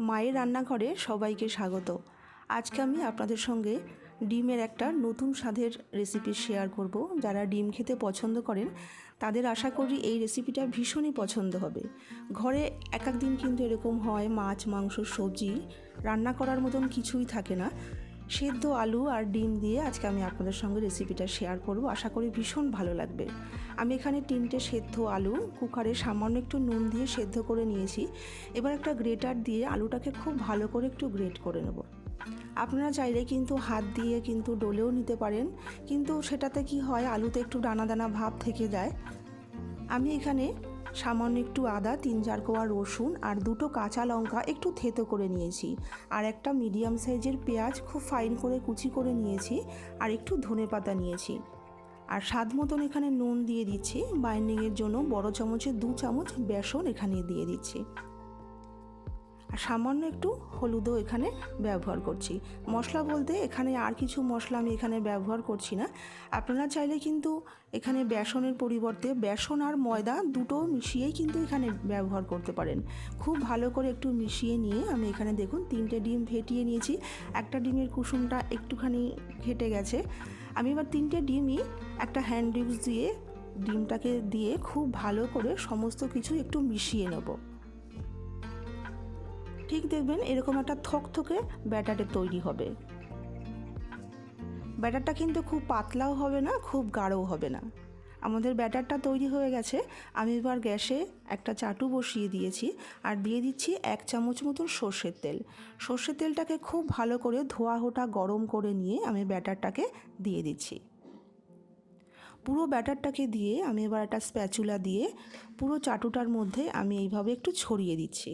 মায়ের রান্নাঘরে সবাইকে স্বাগত। আজকে আমি আপনাদের সঙ্গে ডিমের একটা নতুন স্বাদের রেসিপি শেয়ার করব। যারা ডিম খেতে পছন্দ করেন তাদের আশা করি এই রেসিপিটা ভীষণই পছন্দ হবে। ঘরে এক এক দিন কিন্তু এরকম হয় মাছ মাংস সবজি রান্না করার মতন কিছুই থাকে না। সেদ্ধ আলু আর ডিম দিয়ে আজকে আমি আপনাদের সঙ্গে রেসিপিটা শেয়ার করব। আশা করি ভীষণ ভালো লাগবে। আমি এখানে 3টে সেদ্ধ আলু কুকারে সামান্য একটু নুন দিয়ে সেদ্ধ করে নিয়েছি। এবার একটা গ্রেটার দিয়ে আলুটাকে খুব ভালো করে একটু গ্রেট করে নেব। আপনারা চাইলে কিন্তু হাত দিয়ে কিন্তু ডলেও নিতে পারেন, কিন্তু সেটাতে কি হয় আলুতে একটু দানা দানা ভাব থেকে যায়। আমি এখানে সামান্য একটু আদা, 3-4 কোয়া রসুন আর 2টো কাঁচা লঙ্কা একটু থেতো করে নিয়েছি, আর একটা মিডিয়াম সাইজের পেঁয়াজ খুব ফাইন করে কুচি করে নিয়েছি, আর একটু ধনেপাতা নিয়েছি। আর স্বাদ মতন এখানে নুন দিয়ে দিচ্ছি। বাইন্ডিংয়ের জন্য বড় চামচে 2 চামচ বেসন এখানে দিয়ে দিচ্ছি, আর সামান্য একটু হলুদও এখানে ব্যবহার করছি। মশলা বলতে এখানে আর কিছু মশলা আমি এখানে ব্যবহার করছি না। আপনারা চাইলে কিন্তু এখানে বেসনের পরিবর্তে বেসন আর ময়দা দুটো মিশিয়েই কিন্তু এখানে ব্যবহার করতে পারেন। খুব ভালো করে একটু মিশিয়ে নিয়ে আমি এখানে দেখুন 3টে ডিম ফেটিয়ে নিয়েছি। একটা ডিমের কুসুমটা একটুখানি ঘেটে গেছে। আমি এবার 3টে ডিমই একটা হ্যান্ড উইক্স দিয়ে ডিমটাকে দিয়ে খুব ভালো করে সমস্ত কিছু একটু মিশিয়ে নেব। ঠিক দেখবেন এরকম একটা থকথকে ব্যাটারের তৈরি হবে। ব্যাটারটা কিন্তু খুব পাতলাও হবে না, খুব গাঢ়ও হবে না। আমাদের ব্যাটারটা তৈরি হয়ে গেছে। আমি এবার গ্যাসে একটা চাটু বসিয়ে দিয়েছি, আর দিয়ে দিচ্ছি 1 চামচ মতন সর্ষের তেল। সর্ষের তেলটাকে খুব ভালো করে ধোয়া হোটা গরম করে নিয়ে আমি ব্যাটারটাকে দিয়ে দিচ্ছি। পুরো ব্যাটারটাকে দিয়ে আমি এবার একটা স্প্যাচুলা দিয়ে পুরো চাটুটার মধ্যে আমি এইভাবে একটু ছড়িয়ে দিচ্ছি।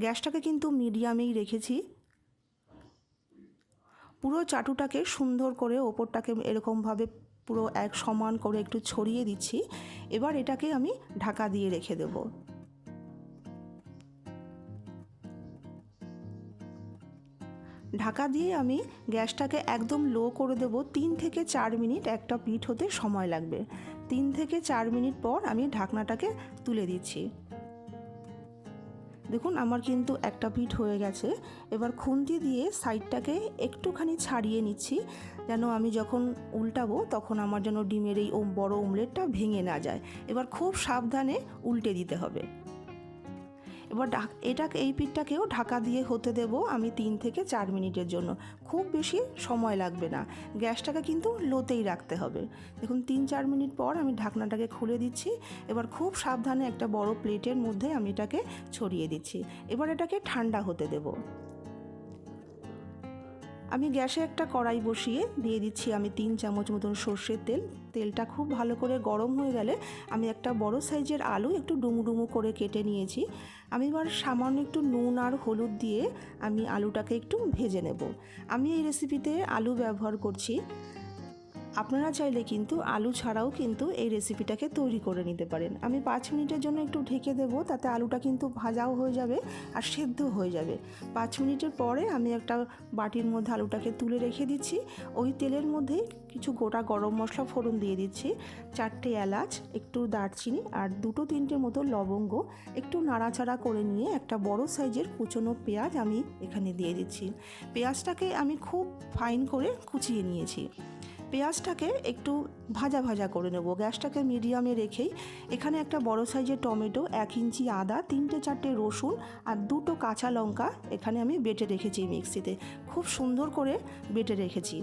গ্যাসটাকে কিন্তু মিডিয়ামেই রেখেছি। পুরো চাটুটাকে সুন্দর করে ওপরটাকে এরকমভাবে পুরো এক সমান করে একটু ছড়িয়ে দিচ্ছি। এবার এটাকে আমি ঢাকা দিয়ে রেখে দেব। ঢাকা দিয়ে আমি গ্যাসটাকে একদম লো করে দেব। 3 থেকে 4 মিনিট একটা পিঠ হতে সময় লাগবে। 3 থেকে 4 মিনিট পর আমি ঢাকনাটাকে তুলে দিচ্ছি। দেখুন আমার কিন্তু একটা পিঠ হয়ে গেছে। এবার খুন্তি দিয়ে সাইডটাকে একটুখানি ছাড়িয়ে নিচ্ছি, যেন আমি যখন উল্টাবো তখন আমার যেন ডিমের এই বড় অমলেটটা ভেঙে না যায়। এবার খুব সাবধানে উল্টে দিতে হবে। এবার এই পিঠটাকেও ঢাকা দিয়ে হতে দেব আমি 3 থেকে 4 মিনিটের জন্য। খুব বেশি সময় লাগবে না, গ্যাসটাকে কিন্তু লোতেই রাখতে হবে। দেখুন 3-4 মিনিট পর আমি ঢাকনাটাকে খুলে দিচ্ছি। এবার খুব সাবধানে একটা বড় প্লেটের মধ্যে আমি এটাকে ছড়িয়ে দিচ্ছি। এবার এটাকে ঠান্ডা হতে দেব। আমি গ্যাসে একটা কড়াই বসিয়ে দিয়ে দিচ্ছি আমি 3 চামচ মতন সর্ষের তেল। তেলটা খুব ভালো করে গরম হয়ে গেলে আমি একটা বড় সাইজের আলু একটু ডুমু ডুমু করে কেটে নিয়েছি। আমি এবার সামান্য একটু নুন আর হলুদ দিয়ে আমি আলুটাকে একটু ভেজে নেব। আমি এই রেসিপিতে আলু ব্যবহার করছি। আপনারা চাইলে কিন্তু আলু ছাড়াও কিন্তু এই রেসিপিটাকে তৈরি করে নিতে পারেন। আমি 5 মিনিটের জন্য একটু ঢেকে দেব, তাতে আলুটা কিন্তু ভাজাও হয়ে যাবে আর সেদ্ধ হয়ে যাবে। 5 মিনিটের পরে আমি একটা বাটির মধ্যে আলুটাকে তুলে রেখে দিচ্ছি। ওই তেলের মধ্যেই কিছু গোটা গরম মশলা ফোড়ন দিয়ে দিচ্ছি, 4টে এলাচ, একটু দারচিনি আর 2-3টে মতো লবঙ্গ একটু নাড়াচাড়া করে নিয়ে একটা বড় সাইজের কুচনো পেঁয়াজ আমি এখানে দিয়ে দিচ্ছি। পেঁয়াজটাকে আমি খুব ফাইন করে কুচিয়ে নিয়েছি। পেঁয়াজটাকে একটু ভাজা ভাজা করে নেব, গ্যাসটাকে মিডিয়ামে রেখেই। এখানে একটা বড় সাইজের টমেটো, 1 ইঞ্চি আদা, 3-4টে রসুন আর 2টো কাঁচা লঙ্কা এখানে আমি বেটে রেখেছি মিক্সিতে। খুব সুন্দর করে বেটে রেখেছি।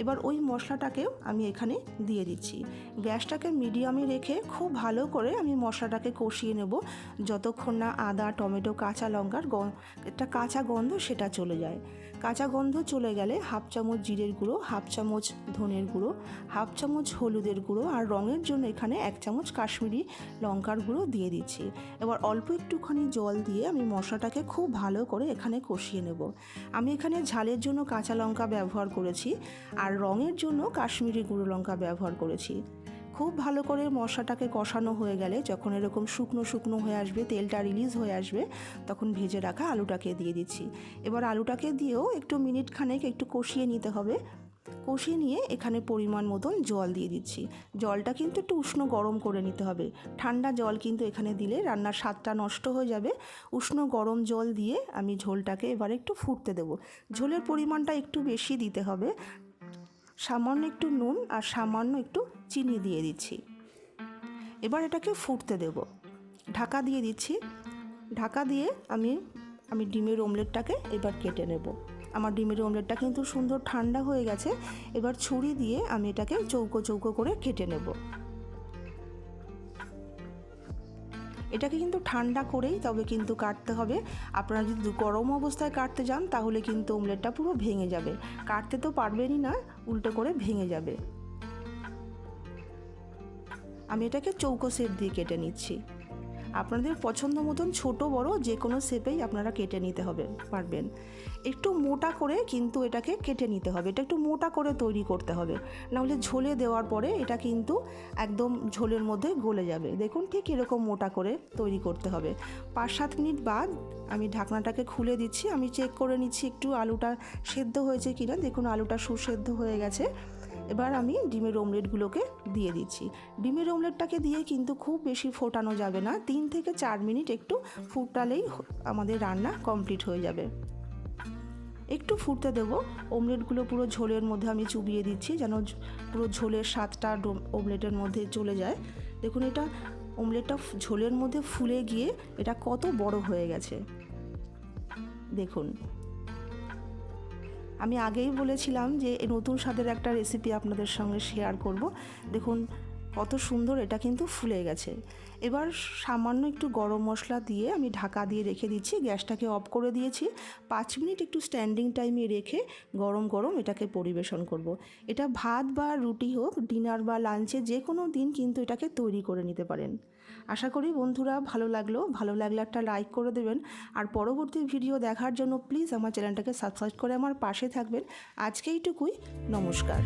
এবার ওই মশলাটাকেও আমি এখানে দিয়ে দিচ্ছি। গ্যাসটাকে মিডিয়ামে রেখে খুব ভালো করে আমি মশলাটাকে কষিয়ে নেব, যতক্ষণ না আদা, টমেটো, কাঁচা লঙ্কার একটা কাঁচা গন্ধ সেটা চলে যায়। কাঁচা গন্ধ চলে গেলে 1/2 চামচ জিরের গুঁড়ো, 1/2 চামচ ধনের গুঁড়ো, 1/2 চামচ হলুদের গুঁড়ো আর রঙের জন্য এখানে 1 চামচ কাশ্মীরি লঙ্কার গুঁড়ো দিয়ে দিচ্ছি। এবার অল্প একটুখানি জল দিয়ে আমি মশলাটাকে খুব ভালো করে এখানে কষিয়ে নেব। আমি এখানে ঝালের জন্য কাঁচা লঙ্কা ব্যবহার করেছি আর রঙের জন্য কাশ্মীরি গুঁড়ো লঙ্কা ব্যবহার করেছি। খুব ভালো করে মশলাটাকে কষানো হয়ে গেলে যখন এরকম শুকনো শুকনো হয়ে আসবে, তেলটা রিলিজ হয়ে আসবে, তখন ভেজে রাখা আলুটাকে দিয়ে দিচ্ছি। এবার আলুটাকে দিয়েও একটু মিনিট খানেক একটু কষিয়ে নিতে হবে। কষিয়ে নিয়ে এখানে পরিমাণ মতন জল দিয়ে দিচ্ছি। জলটা কিন্তু একটু উষ্ণ গরম করে নিতে হবে, ঠান্ডা জল কিন্তু এখানে দিলে রান্নার স্বাদটা নষ্ট হয়ে যাবে। উষ্ণ গরম জল দিয়ে আমি ঝোলটাকে এবারে একটু ফুটতে দেবো। ঝোলের পরিমাণটা একটু বেশি দিতে হবে। সামান্য একটু নুন আর সামান্য একটু চিনি দিয়ে দিচ্ছি। এবার এটাকে ফুটতে দেব। ঢাকা দিয়ে দিচ্ছি। ঢাকা দিয়ে আমি ডিমের অমলেটটাকে এবার কেটে নেব। আমার ডিমের অমলেটটা কিন্তু সুন্দর ঠান্ডা হয়ে গেছে। এবার ছুরি দিয়ে আমি এটাকে চৌকো চৌকো করে কেটে নেব। এটাকে কিন্তু ঠান্ডা করেই তবে কিন্তু কাটতে হবে। আপনারা যদি গরম অবস্থায় কাটতে যান তাহলে কিন্তু অমলেটটা পুরো ভেঙে যাবে। কাটতে তো পারবেনই না, উল্টো করে ভেঙে যাবে। আমি এটাকে চৌকো শেপ দিয়ে কেটে নিচ্ছি। আপনাদের পছন্দ মতন ছোট বড় যে কোনো শেপেই আপনারা কেটে নিতে পারবেন। একটু মোটা করে কিন্তু এটাকে কেটে নিতে হবে। এটা একটু মোটা করে তৈরি করতে হবে, নাহলে ঝোলে দেওয়ার পরে এটা কিন্তু একদম ঝোলের মধ্যে গলে যাবে। দেখুন ঠিক এরকম মোটা করে তৈরি করতে হবে। 5-7 মিনিট বাদ আমি ঢাকনাটাকে খুলে দিচ্ছি। আমি চেক করে নিচ্ছি একটু আলুটা সেদ্ধ হয়েছে কিনা। দেখুন আলুটা সুসেদ্ধ হয়ে গেছে। এবার আমি ডিমের অমলেটগুলোকে দিয়ে দিচ্ছি। ডিমের অমলেটটাকে দিয়ে কিন্তু খুব বেশি ফোটানো যাবে না, 3 থেকে 4 মিনিট একটু ফুটালেই আমাদের রান্না কমপ্লিট হয়ে যাবে। একটু ফুটতে দেবো। অমলেটগুলো পুরো ঝোলের মধ্যে আমি চুবিয়ে দিচ্ছি যেন পুরো ঝোলের স্বাদটা অমলেটের মধ্যে চলে যায়। দেখুন এটা অমলেটটা ঝোলের মধ্যে ফুলে গিয়ে এটা কত বড় হয়ে গেছে দেখুন। আমি আগেই বলেছিলাম যে নতুন স্বাদের একটা রেসিপি আপনাদের সঙ্গে শেয়ার করব। দেখুন কত সুন্দর এটা কিন্তু ফুলে গেছে। এবার সামান্য একটু গরম মশলা দিয়ে আমি ঢাকা দিয়ে রেখে দিচ্ছি। গ্যাসটাকে অফ করে দিয়েছি। 5 মিনিট একটু স্ট্যান্ডিং টাইমে রেখে গরম গরম এটাকে পরিবেশন করব। এটা ভাত বা রুটি হোক, ডিনার বা লাঞ্চে যে কোনো দিন কিন্তু এটাকে তৈরি করে নিতে পারেন। আশা করি বন্ধুরা ভালো লাগলে একটা লাইক করে দেবেন। আর পরবর্তী ভিডিও দেখার জন্য প্লিজ আমার চ্যানেলটাকে সাবস্ক্রাইব করে আমার পাশে থাকবেন। আজকে এইটুকুই, নমস্কার।